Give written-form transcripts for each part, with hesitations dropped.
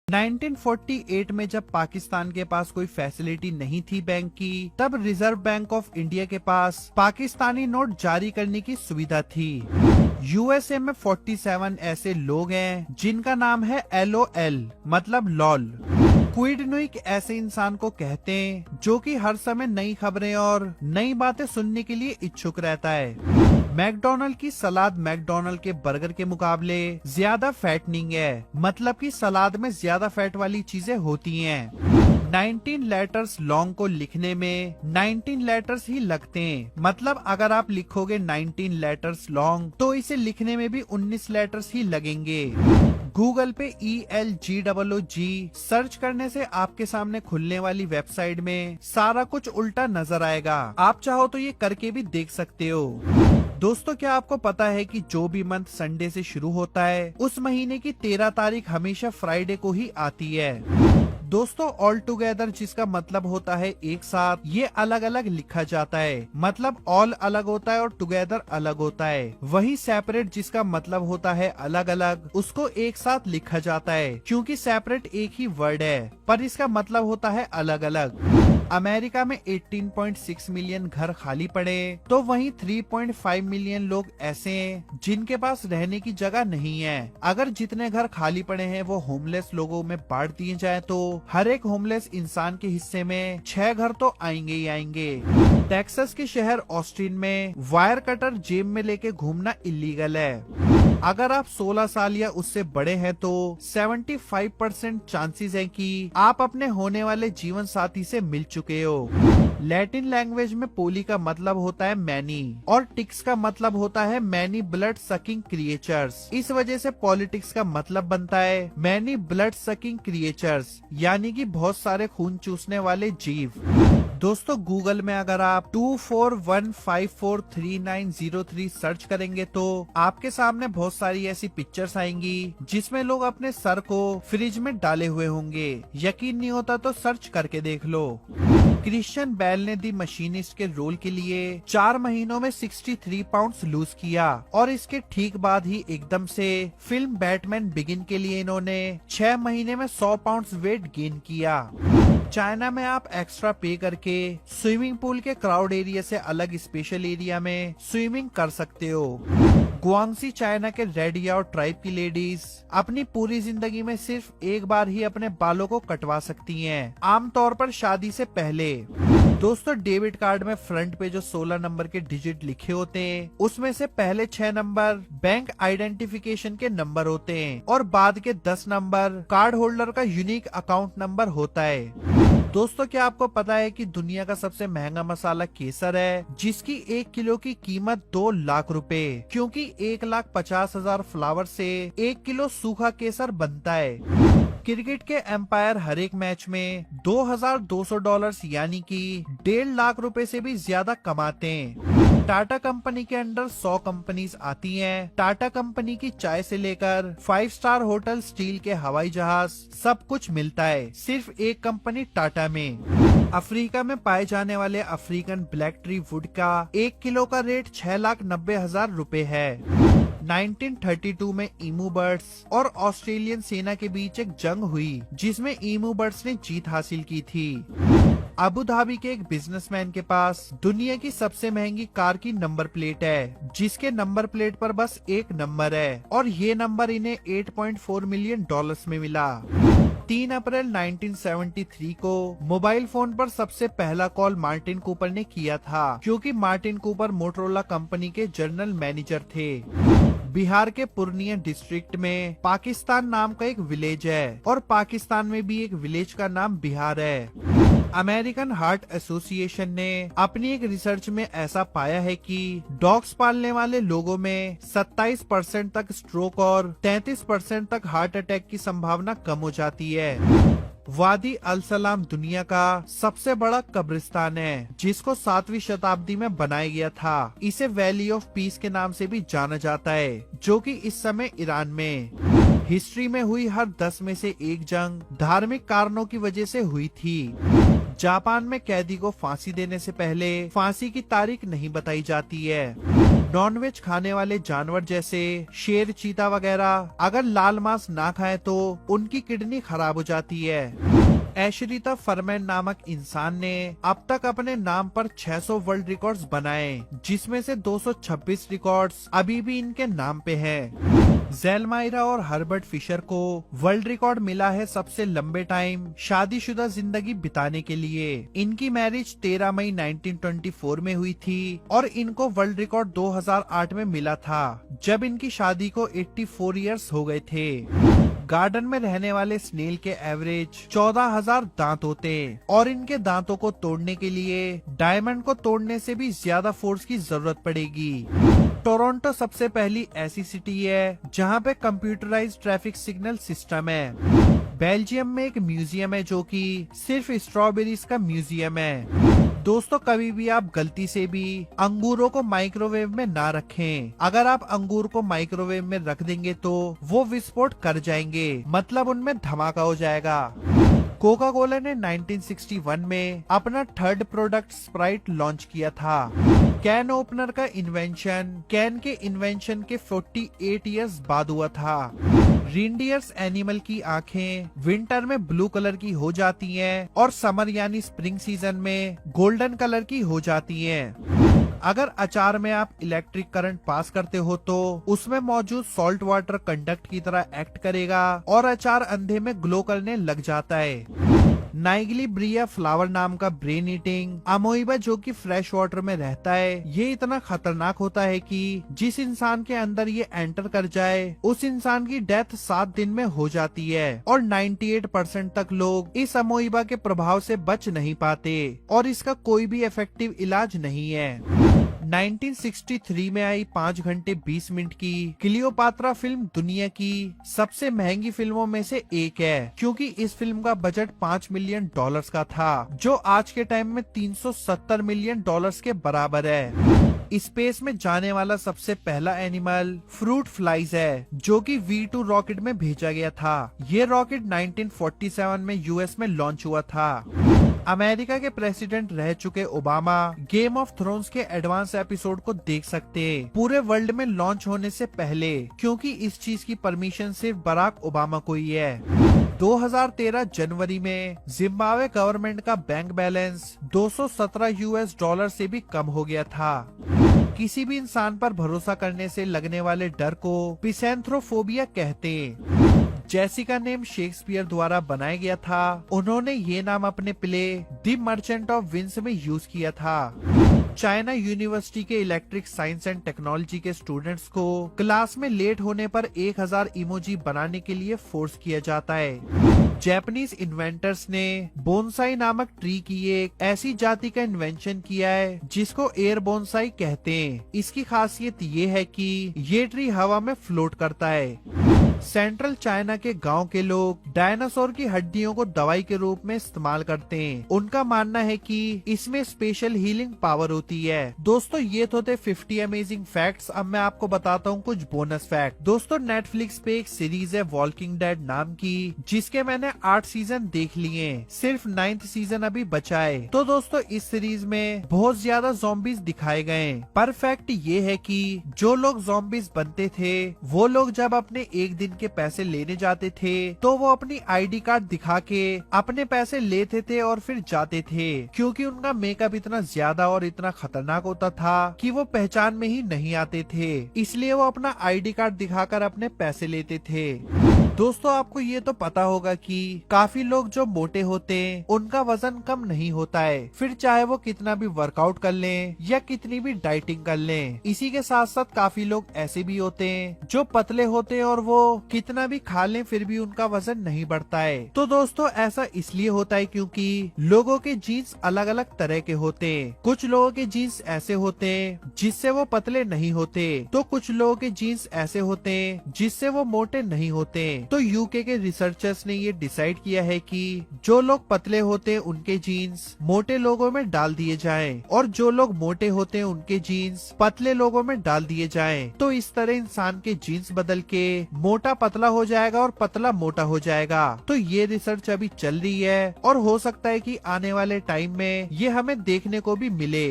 1948 में जब पाकिस्तान के पास कोई फैसिलिटी नहीं थी बैंक की, तब रिजर्व बैंक ऑफ इंडिया के पास पाकिस्तानी नोट जारी करने की सुविधा थी। यूएसए में 47 ऐसे लोग हैं जिनका नाम है LOL मतलब लॉल। क्विड नुइक ऐसे इंसान को कहते हैं जो कि हर समय नई खबरें और नई बातें सुनने के लिए इच्छुक रहता है। मैकडोनल्ड की सलाद मैकडोनल्ड के बर्गर के मुकाबले ज्यादा फैटनिंग है, मतलब कि सलाद में ज्यादा फैट वाली चीजें होती हैं। 19 लेटर्स लॉन्ग को लिखने में 19 लेटर्स ही लगते हैं, मतलब अगर आप लिखोगे 19 लेटर्स लॉन्ग तो इसे लिखने में भी 19 लेटर्स ही लगेंगे। गूगल पे ELGOOG सर्च करने से आपके सामने खुलने वाली वेबसाइट में सारा कुछ उल्टा नजर आएगा। आप चाहो तो ये करके भी देख सकते हो। दोस्तों, क्या आपको पता है कि जो भी मंथ संडे से शुरू होता है उस महीने की 13 तारीख हमेशा फ्राइडे को ही आती है। दोस्तों, ऑल टुगेदर जिसका मतलब होता है एक साथ, ये अलग अलग लिखा जाता है, मतलब ऑल अलग होता है और टुगेदर अलग होता है। वही सेपरेट जिसका मतलब होता है अलग अलग, उसको एक साथ लिखा जाता है क्योंकि सेपरेट एक ही वर्ड है पर इसका मतलब होता है अलग अलग। अमेरिका में 18.6 मिलियन घर खाली पड़े तो वहीं 3.5 मिलियन लोग ऐसे हैं जिनके पास रहने की जगह नहीं है। अगर जितने घर खाली पड़े हैं वो होमलेस लोगों में बांट दिए जाए तो हर एक होमलेस इंसान के हिस्से में 6 घर तो आएंगे ही आएंगे। टेक्सास के शहर ऑस्टिन में वायर कटर जेब में लेके घूमना इलीगल है। अगर आप 16 साल या उससे बड़े हैं तो 75% चांसेस है कि आप अपने होने वाले जीवन साथी से मिल चुके हो। लैटिन लैंग्वेज में पोली का मतलब होता है मैनी और टिक्स का मतलब होता है मैनी ब्लड सकिंग क्रिएचर्स। इस वजह से पॉलिटिक्स का मतलब बनता है मैनी ब्लड सकिंग क्रिएचर्स, यानी कि बहुत सारे खून चूसने वाले जीव। दोस्तों, गूगल में अगर आप 2415433903 सर्च करेंगे तो आपके सामने बहुत सारी ऐसी पिक्चर्स आएंगी जिसमें लोग अपने सर को फ्रिज में डाले हुए होंगे। यकीन नहीं होता तो सर्च करके देख लो। क्रिश्चियन बेल ने दी मशीनिस्ट के रोल के लिए 4 महीनों में 63 पाउंड्स लूज किया और इसके ठीक बाद ही एकदम से फिल्म बैटमैन बिगिन के लिए इन्होंने 6 महीने में 100 पाउंड्स वेट गेन किया। चाइना में आप एक्स्ट्रा पे करके स्विमिंग पूल के क्राउड एरिया से अलग स्पेशल एरिया में स्विमिंग कर सकते हो। गुआंगसी चाइना के रेड याओ ट्राइब की लेडीज अपनी पूरी जिंदगी में सिर्फ एक बार ही अपने बालों को कटवा सकती हैं, आमतौर पर शादी से पहले। दोस्तों, डेबिट कार्ड में फ्रंट पे जो 16 नंबर के डिजिट लिखे होते हैं उसमें से पहले 6 नंबर बैंक आइडेंटिफिकेशन के नंबर होते हैं और बाद के 10 नंबर कार्ड होल्डर का यूनिक अकाउंट नंबर होता है। दोस्तों, क्या आपको पता है कि दुनिया का सबसे महंगा मसाला केसर है, जिसकी 1 किलो की कीमत 2 लाख रुपए, क्योंकि 1,50,000 फ्लावर से 1 किलो सूखा केसर बनता है। क्रिकेट के एम्पायर हर एक मैच में $2,200 यानी कि 1.5 लाख रुपए से भी ज्यादा कमाते हैं। टाटा कंपनी के अंडर 100 कंपनीज आती हैं। टाटा कंपनी की चाय से लेकर 5 स्टार होटल, स्टील के हवाई जहाज, सब कुछ मिलता है सिर्फ एक कंपनी टाटा में। अफ्रीका में पाए जाने वाले अफ्रीकन ब्लैक ट्री वुड का 1 किलो का रेट 6,90,000 रुपए है। 1932 में ईमू बर्ड्स और ऑस्ट्रेलियन सेना के बीच एक जंग हुई जिसमें ईमू बर्ड्स ने जीत हासिल की थी। अबू धाबी के एक बिजनेसमैन के पास दुनिया की सबसे महंगी कार की नंबर प्लेट है, जिसके नंबर प्लेट पर बस एक नंबर है और ये नंबर इन्हें $8.4 मिलियन में मिला। 3 अप्रैल 1973 को मोबाइल फोन पर सबसे पहला कॉल मार्टिन कूपर ने किया था, क्योंकि मार्टिन कूपर मोटरोला कंपनी के जनरल मैनेजर थे। बिहार के पूर्णिया डिस्ट्रिक्ट में पाकिस्तान नाम का एक विलेज है और पाकिस्तान में भी एक विलेज का नाम बिहार है। अमेरिकन हार्ट एसोसिएशन ने अपनी एक रिसर्च में ऐसा पाया है कि डॉग्स पालने वाले लोगों में 27% तक स्ट्रोक और 33% तक हार्ट अटैक की संभावना कम हो जाती है। वादी अल सलाम दुनिया का सबसे बड़ा कब्रिस्तान है, जिसको 7वीं शताब्दी में बनाया गया था। इसे वैली ऑफ पीस के नाम से भी जाना जाता है, जो कि इस समय ईरान में। हिस्ट्री में हुई हर 10 में से एक जंग धार्मिक कारणों की वजह से हुई थी। जापान में कैदी को फांसी देने से पहले फांसी की तारीख नहीं बताई जाती है। नॉनवेज खाने वाले जानवर जैसे शेर, चीता वगैरह अगर लाल मांस ना खाए तो उनकी किडनी खराब हो जाती है। एशरिता फरमैन नामक इंसान ने अब तक अपने नाम पर 600 वर्ल्ड रिकॉर्ड्स बनाए, जिसमें से 226 रिकॉर्ड्स अभी भी इनके नाम पे हैं। जेलमायरा और हर्बर्ट फिशर को वर्ल्ड रिकॉर्ड मिला है सबसे लंबे टाइम शादीशुदा जिंदगी बिताने के लिए। इनकी मैरिज 13 मई 1924 में हुई थी और इनको वर्ल्ड रिकॉर्ड 2008 में मिला था, जब इनकी शादी को 84 इयर्स हो गए थे। गार्डन में रहने वाले स्नेल के एवरेज 14,000 दांत होते और इनके दांतों को तोड़ने के लिए डायमंड को तोड़ने से भी ज्यादा फोर्स की जरूरत पड़ेगी। टोरंटो सबसे पहली ऐसी सिटी है जहां पे कंप्यूटराइज्ड ट्रैफिक सिग्नल सिस्टम है। बेल्जियम में एक म्यूजियम है जो कि सिर्फ स्ट्रॉबेरीज का म्यूजियम है। दोस्तों, कभी भी आप गलती से भी अंगूरों को माइक्रोवेव में ना रखें। अगर आप अंगूर को माइक्रोवेव में रख देंगे तो वो विस्फोट कर जाएंगे, मतलब उनमें धमाका हो जाएगा। कोका कोला ने 1961 में अपना थर्ड प्रोडक्ट स्प्राइट लॉन्च किया था। कैन ओपनर का इन्वेंशन कैन के इन्वेंशन के 48 इयर्स बाद हुआ था। रिंडियर्स एनिमल की आंखें विंटर में ब्लू कलर की हो जाती हैं और समर यानी स्प्रिंग सीजन में गोल्डन कलर की हो जाती हैं। अगर अचार में आप इलेक्ट्रिक करंट पास करते हो तो उसमें मौजूद सॉल्ट वाटर कंडक्ट की तरह एक्ट करेगा और अचार अंधे में ग्लो करने लग जाता है। नाइगली ब्रिया फ्लावर नाम का ब्रेन ईटिंग अमोइबा जो कि फ्रेश वाटर में रहता है, ये इतना खतरनाक होता है कि जिस इंसान के अंदर ये एंटर कर जाए उस इंसान की डेथ 7 दिन में हो जाती है और 98% तक लोग इस अमोइबा के प्रभाव से बच नहीं पाते और इसका कोई भी इफेक्टिव इलाज नहीं है। 1963 में आई 5 घंटे 20 मिनट की क्लियोपात्रा फिल्म दुनिया की सबसे महंगी फिल्मों में से एक है, क्योंकि इस फिल्म का बजट $5 मिलियन का था, जो आज के टाइम में $370 मिलियन के बराबर है। स्पेस में जाने वाला सबसे पहला एनिमल फ्रूट फ्लाइज है, जो कि V2 रॉकेट में भेजा गया था। ये रॉकेट 1947 में यूएस में लॉन्च हुआ था। अमेरिका के प्रेसिडेंट रह चुके ओबामा गेम ऑफ थ्रोन्स के एडवांस एपिसोड को देख सकते हैं पूरे वर्ल्ड में लॉन्च होने से पहले, क्योंकि इस चीज की परमिशन सिर्फ बराक ओबामा को ही है। 2013 जनवरी में जिम्बाब्वे गवर्नमेंट का बैंक बैलेंस $217 से भी कम हो गया था। किसी भी इंसान पर भरोसा करने से लगने वाले डर को पिसेंथ्रोफोबिया कहते हैं। जेसिका नेम शेक्सपियर द्वारा बनाया गया था। उन्होंने ये नाम अपने play the merchant of Venice में यूज किया था। चाइना यूनिवर्सिटी के इलेक्ट्रिक साइंस एंड टेक्नोलॉजी के स्टूडेंट्स को क्लास में लेट होने पर 1000 इमोजी बनाने के लिए फोर्स किया जाता है। जैपनीज इन्वेंटर्स ने बोनसाई नामक ट्री की एक ऐसी जाति का इन्वेंशन किया है जिसको एयर बोनसाई कहते हैं। इसकी खासियत ये है कि ये ट्री हवा में फ्लोट करता है। सेंट्रल चाइना के गांव के लोग डायनासोर की हड्डियों को दवाई के रूप में इस्तेमाल करते हैं। उनका मानना है कि इसमें स्पेशल हीलिंग पावर होती है। दोस्तों, ये तो थे 50 अमेजिंग फैक्ट्स। अब मैं आपको बताता हूँ कुछ बोनस फैक्ट। दोस्तों, नेटफ्लिक्स पे एक सीरीज है वॉकिंग डेड नाम की, जिसके मैंने 8 सीजन देख लिए, सिर्फ 9th सीजन अभी बचा है। तो दोस्तों, इस सीरीज में बहुत ज्यादा ज़ॉम्बीज दिखाए गए। पर फैक्ट ये है कि जो लोग ज़ॉम्बीज बनते थे वो लोग जब अपने एक दिन के पैसे लेने जाते थे तो वो अपनी आईडी कार्ड दिखा के अपने पैसे लेते थे और फिर जाते थे, क्योंकि उनका मेकअप इतना ज्यादा और इतना खतरनाक होता था कि वो पहचान में ही नहीं आते थे। इसलिए वो अपना आईडी कार्ड दिखाकर अपने पैसे लेते थे। दोस्तों, आपको ये तो पता होगा कि काफी लोग जो मोटे होते हैं उनका वजन कम नहीं होता है, फिर चाहे वो कितना भी वर्कआउट कर लें या कितनी भी डाइटिंग कर लें। इसी के साथ साथ काफी लोग ऐसे भी होते हैं जो पतले होते हैं और वो कितना भी खा लें फिर भी उनका वजन नहीं बढ़ता है। तो दोस्तों, ऐसा इसलिए होता है क्योंकि लोगों के जीन्स अलग अलग तरह के होते हैं। कुछ लोगों के जीन्स ऐसे होते हैं जिससे वो पतले नहीं होते, तो कुछ लोगों के जीन्स ऐसे होते हैं जिससे वो मोटे नहीं होते। तो यूके के रिसर्चर्स ने ये डिसाइड किया है कि जो लोग पतले होते हैं उनके जीन्स मोटे लोगों में डाल दिए जाएं और जो लोग मोटे होते हैं उनके जीन्स पतले लोगों में डाल दिए जाएं। तो इस तरह इंसान के जीन्स बदल के मोटा पतला हो जाएगा और पतला मोटा हो जाएगा। तो ये रिसर्च अभी चल रही है और हो सकता है कि आने वाले टाइम में ये हमें देखने को भी मिले।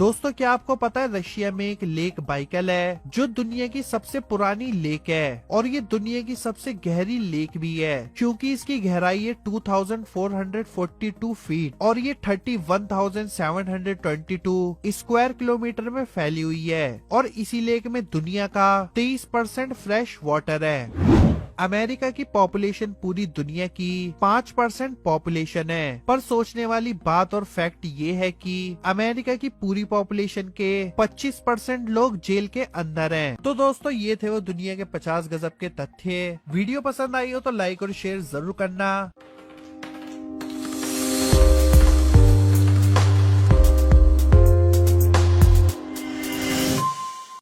दोस्तों क्या आपको पता है रशिया में एक लेक बाइकल है जो दुनिया की सबसे पुरानी लेक है और ये दुनिया की सबसे गहरी लेक भी है क्योंकि इसकी गहराई है 2442 फीट और ये 31,722 स्क्वायर किलोमीटर में फैली हुई है और इसी लेक में दुनिया का 23% फ्रेश वाटर है। अमेरिका की पॉपुलेशन पूरी दुनिया की 5% पॉपुलेशन है, पर सोचने वाली बात और फैक्ट ये है कि अमेरिका की पूरी पॉपुलेशन के 25% लोग जेल के अंदर हैं। तो दोस्तों ये थे वो दुनिया के 50 गजब के तथ्य। वीडियो पसंद आई हो तो लाइक और शेयर जरूर करना।